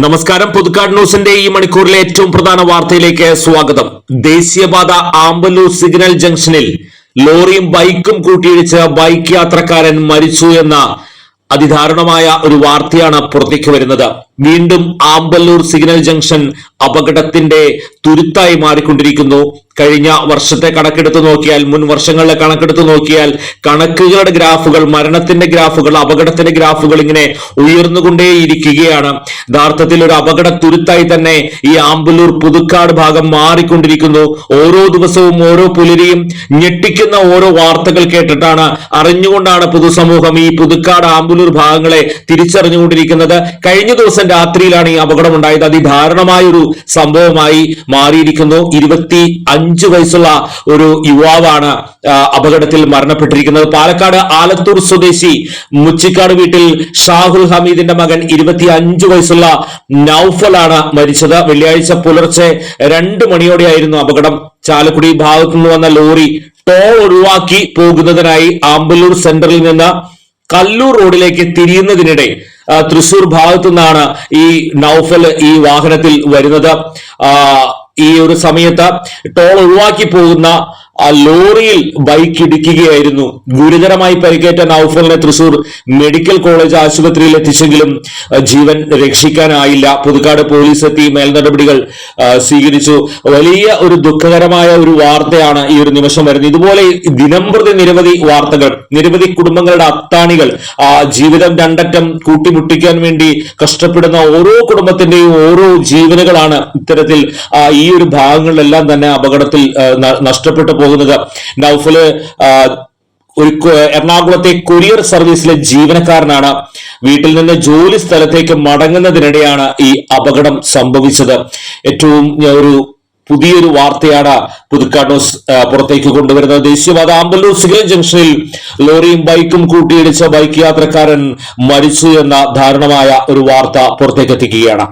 നമസ്കാരം. പുതുക്കാട് ന്യൂസിന്റെ ഈ മണിക്കൂറിലെ ഏറ്റവും പ്രധാന വാർത്തയിലേക്ക് സ്വാഗതം. ദേശീയപാത ആമ്പല്ലൂർ സിഗ്നൽ ജംഗ്ഷനിൽ ലോറിയും ബൈക്കും കൂട്ടിയിടിച്ച് ബൈക്ക് യാത്രക്കാരൻ മരിച്ചു എന്ന അതിദാരുണമായ ഒരു വാർത്തയാണ് പുറത്തേക്ക് വരുന്നത്. വീണ്ടും ആമ്പല്ലൂർ സിഗ്നൽ ജംഗ്ഷൻ അപകടത്തിന്റെ തുരുത്തായി മാറിക്കൊണ്ടിരിക്കുന്നു. കഴിഞ്ഞ വർഷത്തെ കണക്കെടുത്ത് നോക്കിയാൽ, മുൻ വർഷങ്ങളിലെ കണക്കെടുത്ത് നോക്കിയാൽ കണക്കുകളുടെ ഗ്രാഫുകൾ, മരണത്തിന്റെ ഗ്രാഫുകൾ, അപകടത്തിന്റെ ഗ്രാഫുകൾ ഇങ്ങനെ ഉയർന്നുകൊണ്ടേയിരിക്കുകയാണ്. യഥാർത്ഥത്തിൽ ഒരു അപകട തുരുത്തായി തന്നെ ഈ ആമ്പല്ലൂർ പുതുക്കാട് ഭാഗം മാറിക്കൊണ്ടിരിക്കുന്നു. ഓരോ ദിവസവും ഓരോ പുലരിയും ഞെട്ടിക്കുന്ന ഓരോ വാർത്തകൾ കേട്ടിട്ടാണ്, അറിഞ്ഞുകൊണ്ടാണ് പൊതുസമൂഹം ഈ പുതുക്കാട് ആമ്പല്ലൂർ ഭാഗങ്ങളെ തിരിച്ചറിഞ്ഞുകൊണ്ടിരിക്കുന്നത്. കഴിഞ്ഞ ദിവസം രാത്രിയിലാണ് ഈ അപകടം ഉണ്ടായത്. അതിദാരുണമായ ഒരു സംഭവമായി മാറിയിരിക്കുന്നു. 25 വയസ്സുള്ള ഒരു യുവാവാണ് അപകടത്തിൽ മരണപ്പെട്ടിരിക്കുന്നത്. പാലക്കാട് ആലത്തൂർ സ്വദേശി മുച്ചിക്കാട് വീട്ടിൽ ഷാഹുൽ ഹമീദിന്റെ മകൻ 25 വയസ്സുള്ള നൌഫലാണ് മരിച്ചത്. വെള്ളിയാഴ്ച പുലർച്ചെ 2 മണിയോടെയായിരുന്നു അപകടം. ചാലക്കുടി ഭാഗത്തു നിന്ന് വന്ന ലോറി ടോൾ ഒഴിവാക്കി പോകുന്നതിനായി ആമ്പല്ലൂർ സെന്ററിൽ നിന്ന് കല്ലൂർ റോഡിലേക്ക് തിരിയുന്നതിനിടെ തൃശൂർ ഭാഗത്തു നിന്നാണ് ഈ നൌഫൽ ഈ വാഹനത്തിൽ വരുന്നത്. ഈ ഒരു സമയത്ത് ടോൾ ഒഴിവാക്കി പോകുന്ന ലോറിയിൽ ബൈക്ക് ഇടിക്കുകയായിരുന്നു. ഗുരുതരമായി പരിക്കേറ്റ നൌഫലിനെ തൃശൂർ മെഡിക്കൽ കോളേജ് ആശുപത്രിയിൽ എത്തിച്ചെങ്കിലും ജീവൻ രക്ഷിക്കാനായില്ല. പുതുക്കാട് പോലീസ് എത്തി മേൽനടപടികൾ സ്വീകരിച്ചു. വലിയ ഒരു ദുഃഖകരമായ ഒരു വാർത്തയാണ് ഈ ഒരു നിമിഷം വരുന്നത്. ഇതുപോലെ ദിനംപ്രതി നിരവധി വാർത്തകൾ, നിരവധി കുടുംബങ്ങളുടെ അത്താണികൾ, ജീവിതം രണ്ടറ്റം കൂട്ടിമുട്ടിക്കാൻ വേണ്ടി കഷ്ടപ്പെടുന്ന ഓരോ കുടുംബത്തിന്റെയും ഓരോ ജീവനുകളാണ് ഇത്തരത്തിൽ ഈ ഒരു ഭാഗങ്ങളിലെല്ലാം തന്നെ അപകടത്തിൽ നഷ്ടപ്പെട്ടു പോകുന്നത്. നൌഫല് ഒരു എറണാകുളത്തെ കൊറിയർ സർവീസിലെ ജീവനക്കാരനാണ്. വീട്ടിൽ നിന്ന് ജോലി സ്ഥലത്തേക്ക് മടങ്ങുന്നതിനിടെയാണ് ഈ അപകടം സംഭവിച്ചത്. ഏറ്റവും ഒരു പുതിയൊരു വാർത്തയാണ് പുതുക്കാട് ന്യൂസ് പുറത്തേക്ക് കൊണ്ടുവരുന്നത്. ദേശീയപാത ആമ്പല്ലൂർ സിഗ്നൽ ജംഗ്ഷനിൽ ലോറിയും ബൈക്കും കൂട്ടിയിടിച്ച ബൈക്ക് യാത്രക്കാരൻ മരിച്ചു എന്ന ദാരുണമായ ഒരു വാർത്ത പുറത്തേക്ക് എത്തിക്കുകയാണ്.